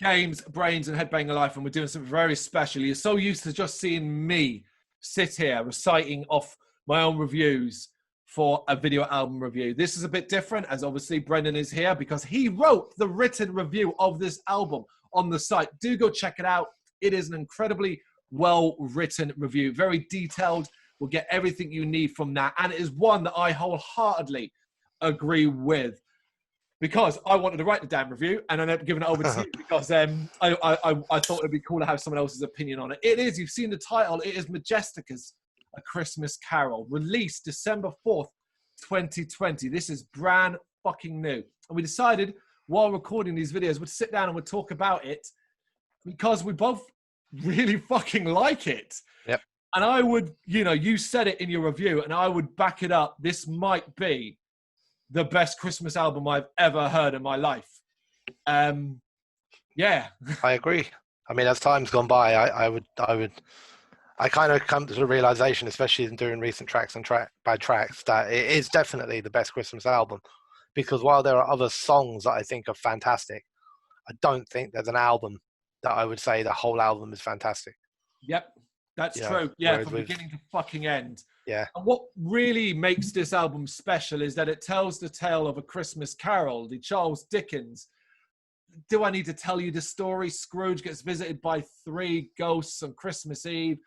Games, Brains, and Head-Banging Life, and we're doing something very special. You're so used to just seeing me sit here reciting off my own reviews for a video album review. This is a bit different, as obviously Brendan is here because he wrote the written review of this album on the site. Do go check it out. It is an incredibly well-written review, very detailed. We'll get everything you need from that, and it is one that I wholeheartedly agree with, because I wanted to write the damn review and I ended up giving it over to you because I thought it'd be cool to have someone else's opinion on it. It is, you've seen the title, it is Majestica's A Christmas Carol, released December 4th, 2020. This is brand fucking new. And we decided while recording these videos, we'd sit down and we'd talk about it because we both really fucking like it. Yep. And I would, you know, you said it in your review and I would back it up. This might be the best Christmas album I've ever heard in my life. Yeah. I agree. I mean, as time's gone by, I kind of come to the realization, especially in doing recent tracks and by tracks, that it is definitely the best Christmas album. Because while there are other songs that I think are fantastic, I don't think there's an album that I would say the whole album is fantastic. Yep, that's true. Yeah, from beginning to fucking end. Yeah. And what really makes this album special is that it tells the tale of a Christmas Carol, the Charles Dickens. Do I need to tell you the story? Scrooge gets visited by 3 ghosts on Christmas Eve.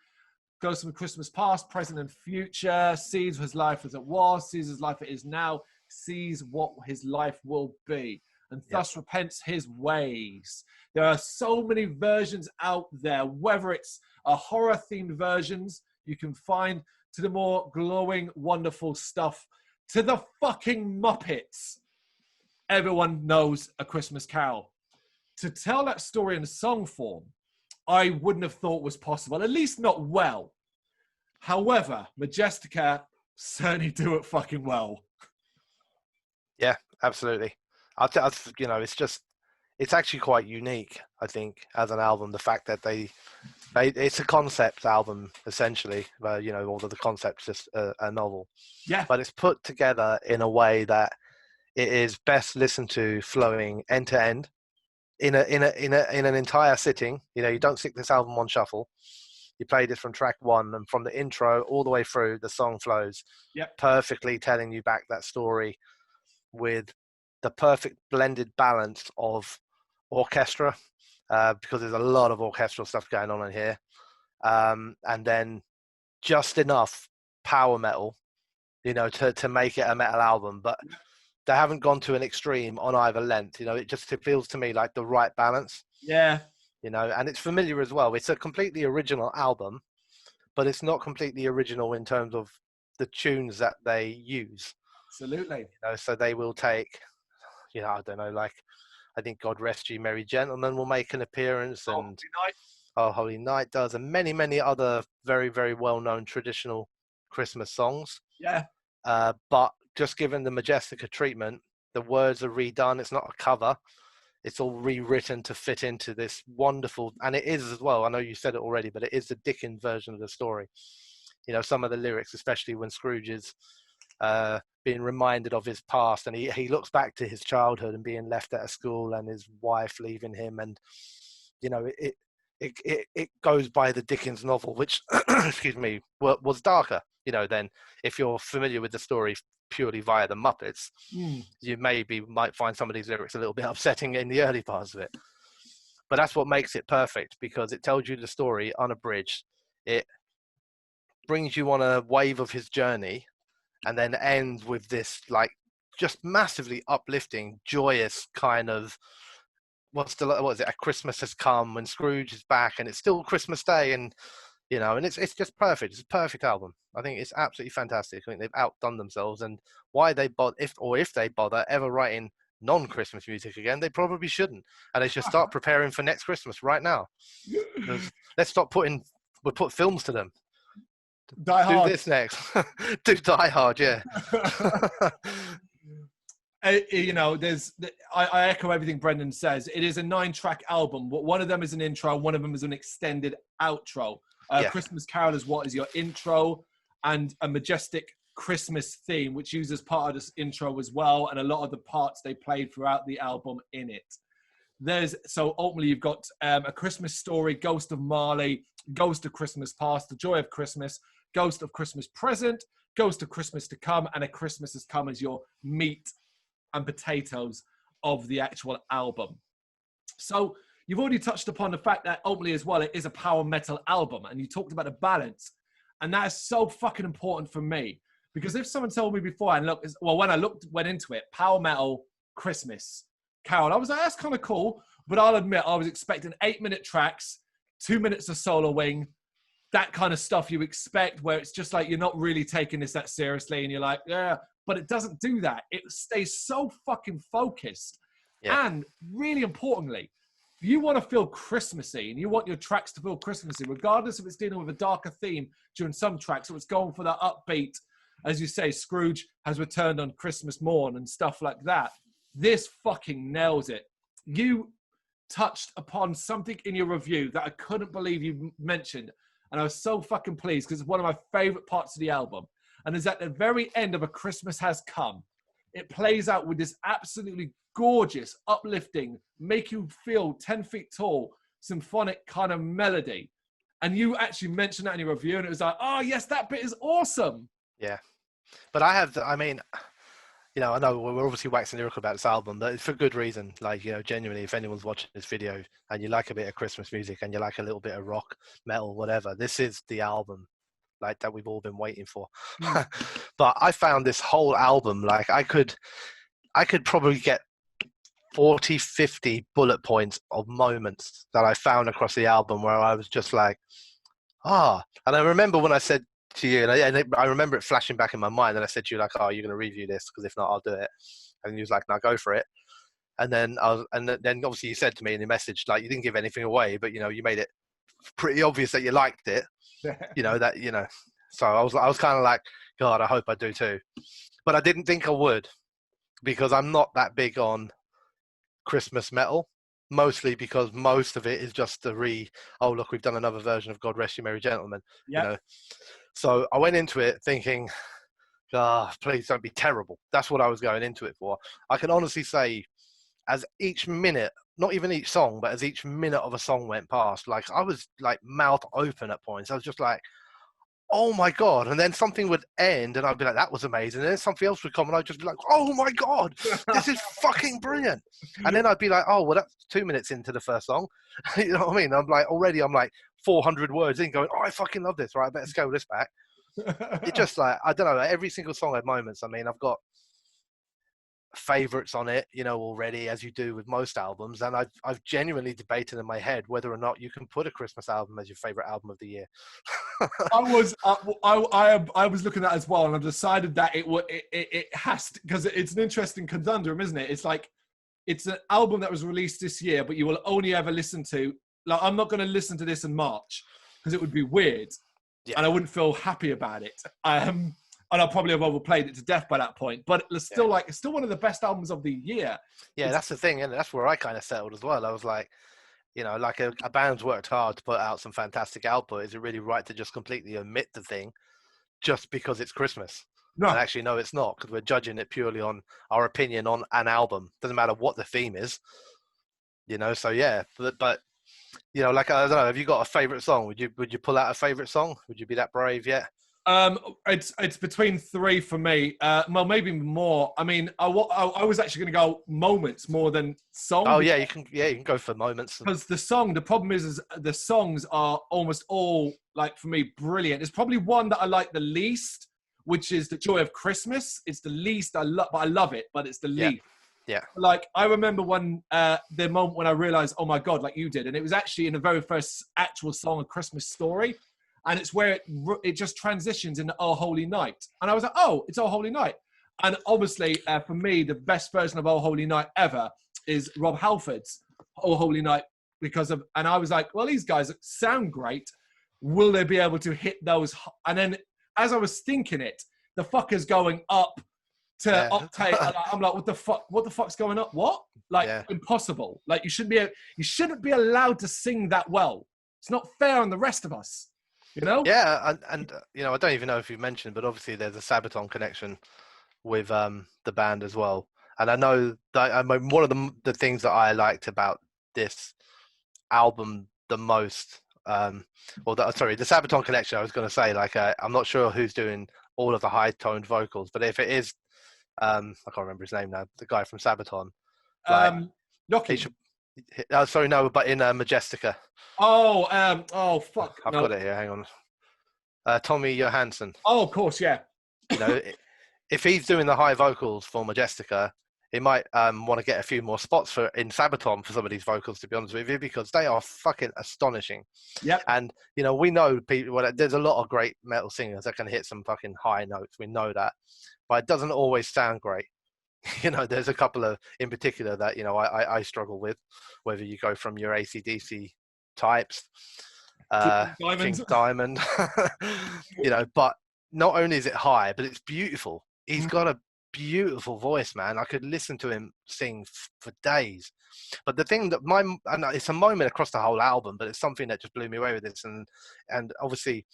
Goes from Christmas past, present, and future. Sees his life as it was. Sees his life it is now. Sees what his life will be. And thus repents his ways. There are so many versions out there, whether it's a horror-themed versions you can find, to the more glowing, wonderful stuff, to the fucking Muppets. Everyone knows A Christmas Carol. To tell that story in song form, I wouldn't have thought was possible, at least not well. However, Majestica certainly do it fucking well. Yeah, absolutely. You know, it's actually quite unique, I think, as an album. The fact that it's a concept album, essentially. You know, although the concept's just a novel. Yeah. But it's put together in a way that it is best listened to, flowing end to end, in an entire sitting. You know, you don't stick this album on shuffle. You play this from track 1, and from the intro all the way through, the song flows. Yep. Perfectly telling you back that story with the perfect blended balance of orchestra, because there's a lot of orchestral stuff going on in here, and then just enough power metal, you know, to make it a metal album. But they haven't gone to an extreme on either length. You know, it feels to me like the right balance. Yeah. You know, and it's familiar as well. It's a completely original album, but it's not completely original in terms of the tunes that they use. Absolutely. You know, so they will take, you know, I don't know, like, I think God Rest You Merry Gentlemen will make an appearance, and Oh Holy Night does, and many, many other very, very well-known traditional Christmas songs. Yeah. But just given the Majestica treatment, the words are redone. It's not a cover. It's all rewritten to fit into this wonderful, and it is as well, I know you said it already, but it is the Dickens version of the story. You know, some of the lyrics, especially when Scrooge is being reminded of his past, and he looks back to his childhood and being left at a school and his wife leaving him, and you know, it goes by the Dickens novel, which excuse me, was darker, you know, than if you're familiar with the story purely via the Muppets. You might find some of these lyrics a little bit upsetting in the early parts of it, but that's what makes it perfect, because it tells you the story unabridged. It brings you on a wave of his journey, and then ends with this, like, just massively uplifting, joyous kind of, what is it? A Christmas has come, when Scrooge is back, and it's still Christmas Day, and you know, and it's just perfect. It's a perfect album. I think it's absolutely fantastic. I think they've outdone themselves, and why they if they bother ever writing non-Christmas music again, they probably shouldn't, and they should start preparing for next Christmas right now. Let's stop we'll put films to them. Die Hard. Do this next. Do Die Hard, yeah. You know, I echo everything Brendan says. It is a 9-track album, but one of them is an intro, one of them is an extended outro. Christmas Carol is what is your intro, and a majestic Christmas theme, which uses part of this intro as well, and a lot of the parts they played throughout the album in it. So ultimately you've got A Christmas Story, Ghost of Marley, Ghost of Christmas Past, The Joy of Christmas, Ghost of Christmas Present, Ghost of Christmas to Come, and A Christmas Has Come as your meat and potatoes of the actual album. So you've already touched upon the fact that ultimately as well, it is a power metal album, and you talked about the balance, and that is so fucking important for me, because if someone told me before, and look, well, when I went into it, power metal, Christmas Carol, I was like, that's kind of cool, but I'll admit I was expecting 8-minute tracks, 2 minutes of soloing, that kind of stuff you expect, where it's just like you're not really taking this that seriously, and you're like, yeah, but it doesn't do that. It stays so fucking focused. Yeah. And really importantly, if you want to feel Christmassy and you want your tracks to feel Christmassy, regardless if it's dealing with a darker theme during some tracks, or it's going for that upbeat, as you say, Scrooge has returned on Christmas morn and stuff like that, this fucking nails it. You touched upon something in your review that I couldn't believe you mentioned, and I was so fucking pleased because it's one of my favorite parts of the album. And is at the very end of A Christmas Has Come, it plays out with this absolutely gorgeous, uplifting, make you feel 10 feet tall, symphonic kind of melody. And you actually mentioned that in your review, and it was like, oh yes, that bit is awesome. Yeah. But I mean, you know, I know we're obviously waxing lyrical about this album, but it's for good reason. Like, you know, genuinely, if anyone's watching this video and you like a bit of Christmas music and you like a little bit of rock, metal, whatever, this is the album like that we've all been waiting for. But I found this whole album, like I could probably get 40, 50 bullet points of moments that I found across the album where I was just like, and I remember when I said to you, and I remember it flashing back in my mind, and I said to you, like, oh, you're going to review this, because if not, I'll do it. And you was like, no, go for it. And then then obviously you said to me in your message, like, you didn't give anything away, but, you know, you made it pretty obvious that you liked it, you know, that, you know, so I was kind of like, God, I hope I do too. But I didn't think I would, because I'm not that big on Christmas metal, mostly because most of it is just oh, look, we've done another version of God Rest You Merry Gentlemen. Yep. You know, so I went into it thinking, please don't be terrible. That's what I was going into it for. I can honestly say, as each minute, not even each song, but as each minute of a song went past, like I was like mouth open at points. I was just like, oh my God. And then something would end and I'd be like, that was amazing. And then something else would come and I'd just be like, oh my God, this is fucking brilliant. And then I'd be like, oh, well, that's 2 minutes into the first song. You know what I mean? I'm like 400 words in going, oh, I fucking love this. Right, I better scale this back. It just like, I don't know, every single song had moments. I mean, I've got favorites on it, you know, already, as you do with most albums, and I've genuinely debated in my head whether or not you can put a Christmas album as your favorite album of the year. I was looking at that as well, and I've decided that it has to, because it's an interesting conundrum, isn't it? It's like, it's an album that was released this year, but you will only ever listen to, like, I'm not going to listen to this in March because it would be weird, and I wouldn't feel happy about it. And I'll probably have overplayed it to death by that point. But it's still it's still one of the best albums of the year. Yeah, that's the thing, and that's where I kind of settled as well. I was like, you know, like a band's worked hard to put out some fantastic output. Is it really right to just completely omit the thing just because it's Christmas? No. And actually, no, it's not, because we're judging it purely on our opinion on an album. Doesn't matter what the theme is, you know. So yeah, but you know, like, I don't know, have you got a favorite song? Would you pull out a favorite song? Would you be that brave yet? It's between 3 for me. Well, maybe more. I mean, I was actually going to go moments more than songs. Oh yeah, you can go for moments. Because the problem is the songs are almost all, like, for me, brilliant. There's probably one that I like the least, which is The Joy of Christmas. It's the least I love, but I love it, but it's the least. Yeah. Like, I remember when the moment when I realized, oh my God, like you did, and it was actually in the very first actual song, A Christmas Story. And it's where it just transitions into Oh Holy Night. And I was like, oh, it's Oh Holy Night. And obviously, for me, the best version of Oh Holy Night ever is Rob Halford's Oh Holy Night. And I was like, well, these guys sound great. Will they be able to hit those? And then as I was thinking it, the fucker's going up to octave. I'm like, what the fuck? What the fuck's going up? What? Like, impossible. Like, you shouldn't be allowed to sing that well. It's not fair on the rest of us. You know? Yeah, and you know, I don't even know if you mentioned, but obviously there's a Sabaton connection with the band as well. And I know that one of the things that I liked about this album the most. The Sabaton Connection, I was going to say, like, I'm not sure who's doing all of the high-toned vocals, but if it is, I can't remember his name now, the guy from Sabaton. Like, Noki. Sorry, no, but in Majestica. Oh, fuck. I've got it here, hang on. Tommy Johansson. Oh, of course, yeah. You know, if he's doing the high vocals for Majestica, he might want to get a few more spots in Sabaton for some of these vocals, to be honest with you, because they are fucking astonishing. Yeah. And, you know, we know people, well, there's a lot of great metal singers that can hit some fucking high notes. We know that. But it doesn't always sound great. You know, there's a couple of, in particular, that, you know, I struggle with, whether you go from your AC/DC types, King Diamond, you know, but not only is it high, but it's beautiful. He's got a beautiful voice, man. I could listen to him sing for days. But the thing that it's a moment across the whole album, but it's something that just blew me away with this. And obviously,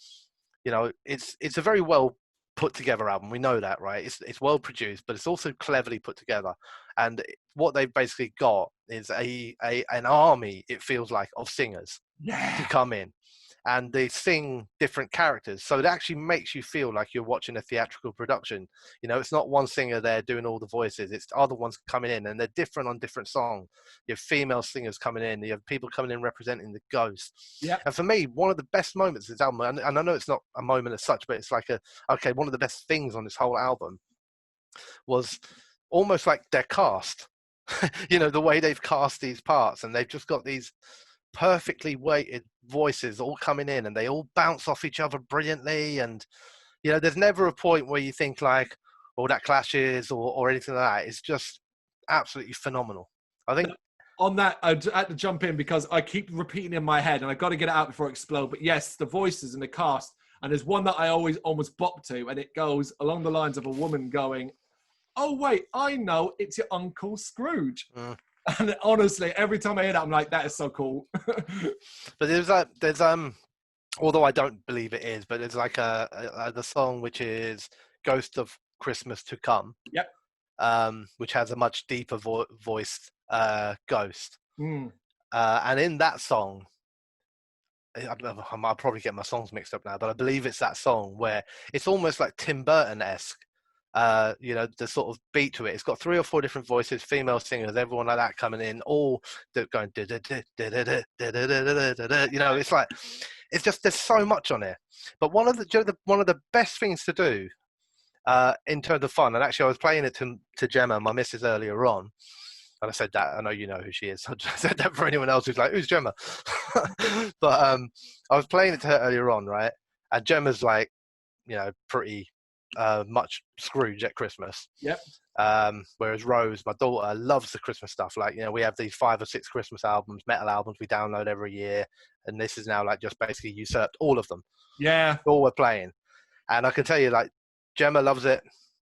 you know, it's a very well put together album. We know that, right? It's well produced, but it's also cleverly put together. And what they've basically got is an army, it feels like, of singers to come in. And they sing different characters. So it actually makes you feel like you're watching a theatrical production. You know, it's not one singer there doing all the voices. It's other ones coming in, and they're different on different songs. You have female singers coming in. You have people coming in representing the ghost. Yeah. And for me, one of the best moments of this album, and I know it's not a moment as such, but it's like one of the best things on this whole album was almost like their cast. You know, the way they've cast these parts, and they've just got these perfectly weighted voices all coming in, and they all bounce off each other brilliantly. And you know, there's never a point where you think like, oh, that clashes or anything like that. It's just absolutely phenomenal. I think on that, I had to jump in because I keep repeating in my head, and I got to get it out before it explodes. But yes, the voices and the cast, and there's one that I always almost bop to, and it goes along the lines of a woman going, "Oh wait, I know, it's your Uncle Scrooge." And honestly, every time I hear that, I'm like, that is so cool. But there's although I don't believe it is, but there's like the song which is Ghost of Christmas to Come. Yep. Which has a much deeper voiced ghost. And in that song, I'll probably get my songs mixed up now, but I believe it's that song where it's almost like Tim Burton-esque. You know, the sort of beat to it. It's got 3 or 4 different voices, female singers, everyone like that coming in, all going, you know, it's like, it's just, there's so much on it. But one of the best things to do in terms of fun, and actually I was playing it to Gemma, my missus, earlier on, and I said that, I know you know who she is, so I said that for anyone else who's like, who's Gemma? But I was playing it to her earlier on, right? And Gemma's like, you know, pretty much Scrooge at Christmas. Yep. Whereas Rose, my daughter, loves the Christmas stuff. Like, you know, we have these 5 or 6 Christmas albums, metal albums we download every year, and this is now like just basically usurped all of them. Yeah. All we're playing. And I can tell you, like, Gemma loves it,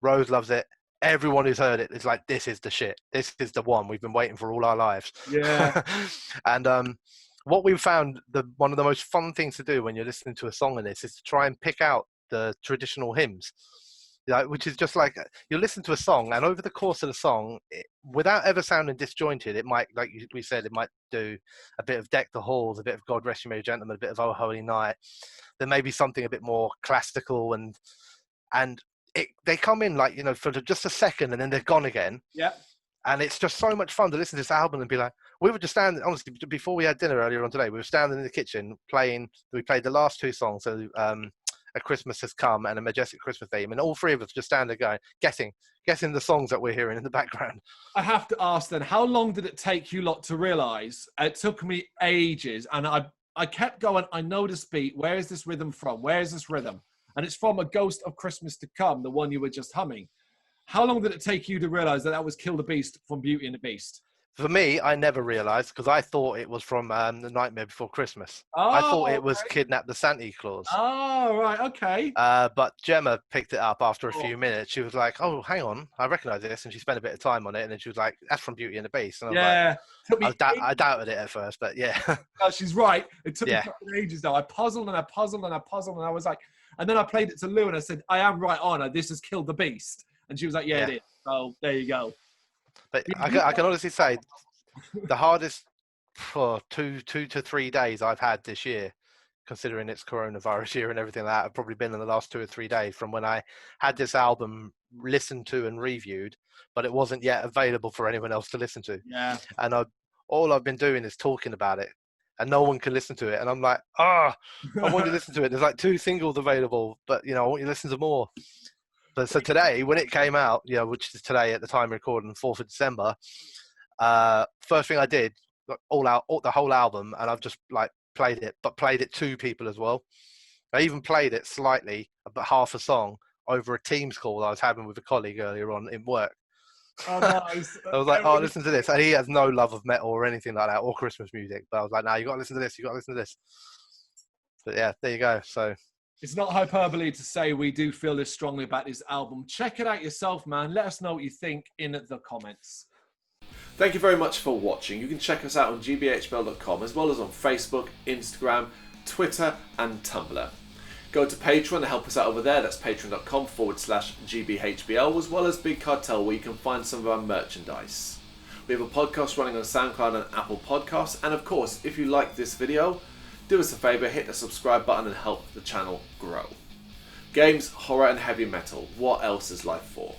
Rose loves it, everyone who's heard it is like, this is the shit. This is the one we've been waiting for all our lives. Yeah. And what we've found, one of the most fun things to do when you're listening to a song in this is to try and pick out the traditional hymns, which is just like, you listen to a song, and over the course of the song, without ever sounding disjointed, it might, like we said, it might do a bit of Deck the Halls, a bit of God Rest You Merry Gentlemen, a bit of Oh Holy Night. There may be something a bit more classical, and they come in, like, you know, for just a second, and then they're gone again. Yeah. And it's just so much fun to listen to this album and be like, we were just standing, honestly, before we had dinner earlier on today, we were standing in the kitchen we played the last 2 songs, so A Christmas Has Come and A Majestic Christmas Theme, and all 3 of us just standing there going, guessing the songs that we're hearing in the background. I have to ask then, how long did it take you lot to realise? It took me ages, and I kept going, I know this beat, where is this rhythm from? Where is this rhythm? And it's from A Ghost of Christmas to Come, the one you were just humming. How long did it take you to realise that was Kill the Beast from Beauty and the Beast? For me, I never realised, because I thought it was from The Nightmare Before Christmas. I thought it was Kidnap the Santa Claus. Oh, right, okay. But Gemma picked it up after a few minutes. She was like, oh, hang on, I recognise this. And she spent a bit of time on it. And then she was like, that's from Beauty and the Beast. And I was like, I doubted it at first, but yeah. No, she's right. It took me ages, though. I puzzled and I puzzled and I puzzled. And I was like, and then I played it to Lou and I said, I am right on. This has killed the beast. And she was like, yeah, it is. So there you go. But I can honestly say, the hardest for two to 3 days I've had this year, considering it's coronavirus year and everything like that. I've probably been in the last 2 or 3 days from when I had this album listened to and reviewed, but it wasn't yet available for anyone else to listen to. Yeah. And all I've been doing is talking about it, and no one can listen to it. And I'm like, I want you to listen to it. There's like 2 singles available, but I want you to listen to more. But so today, when it came out, which is today at the time of recording, 4th of December, first thing I did, the whole album, and I've just like played it, but played it to people as well. I even played it slightly, about half a song, over a Teams call I was having with a colleague earlier on in work. Oh, nice. I was like, listen to this. And he has no love of metal or anything like that, or Christmas music. But I was like, no, you got to listen to this. You got to listen to this. But yeah, there you go. So it's not hyperbole to say we do feel this strongly about this album. Check it out yourself, man. Let us know what you think in the comments. Thank you very much for watching. You can check us out on gbhbl.com as well as on Facebook, Instagram, Twitter and Tumblr. Go to Patreon to help us out over there. That's patreon.com/GBHBL, as well as Big Cartel, where you can find some of our merchandise. We have a podcast running on SoundCloud and Apple Podcasts. And of course, if you like this video, do us a favour, hit the subscribe button and help the channel grow. Games, horror and heavy metal. What else is life for?